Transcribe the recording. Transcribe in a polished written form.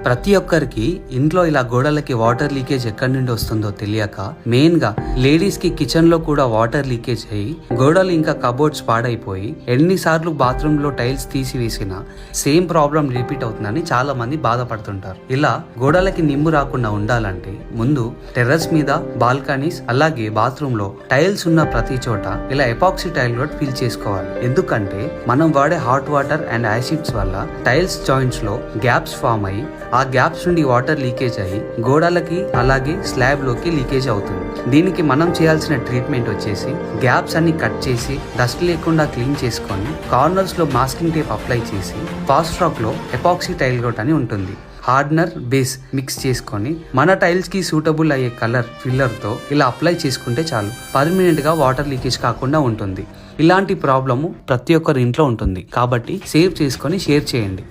ప్రతి ఒక్కరికి ఇంట్లో ఇలా గోడలకి వాటర్ లీకేజ్ ఎక్కడి నుండి వస్తుందో తెలియక మెయిన్ గా లేడీస్ కి కిచెన్ లో కూడా వాటర్ లీకేజ్ అయ్యి గోడలు ఇంకా కబోర్డ్స్ పాడైపోయి ఎన్నిసార్లు బాత్రూమ్ లో టైల్స్ తీసివేసినా సేమ్ ప్రాబ్లం రిపీట్ అవుతుందని చాలా మంది బాధపడుతుంటారు. ఇలా గోడలకి నిమ్ము రాకుండా ఉండాలంటే ముందు టెర్రస్ మీద, బాల్కనీస్ అలాగే బాత్రూమ్ లో టైల్స్ ఉన్న ప్రతి చోట ఇలా ఎపాక్సీ టైల్ రోడ్ ఫిల్ చేసుకోవాలి. ఎందుకంటే మనం వాడే హాట్ వాటర్ అండ్ యాసిడ్స్ వల్ల టైల్స్ జాయింట్స్ లో గ్యాప్స్ ఫామ్ అయ్యి ఆ గ్యాప్స్ నుండి వాటర్ లీకేజ్ అయ్యి గోడలకి అలాగే స్లాబ్ లోకి లీకేజ్ అవుతుంది. దీనికి మనం చేయాల్సిన ట్రీట్మెంట్ వచ్చేసి గ్యాప్స్ అన్ని కట్ చేసి డస్ట్ లేకుండా క్లీన్ చేసుకొని కార్నర్స్ లో మాస్కింగ్ టేప్ అప్లై చేసి ఫాస్ట్ రాక్ లో ఎపాక్సీ టైల్ రోడ్ అని ఉంటుంది. హార్డ్నర్ బేస్ మిక్స్ చేసుకొని మన టైల్స్ కి సూటబుల్ అయ్యే కలర్ ఫిల్లర్ తో ఇలా అప్లై చేసుకుంటే చాలు, పర్మనెంట్ గా వాటర్ లీకేజ్ కాకుండా ఉంటుంది. ఇలాంటి ప్రాబ్లము ప్రతి ఒక్కరి ఇంట్లో ఉంటుంది కాబట్టి సేవ్ చేసుకొని షేర్ చేయండి.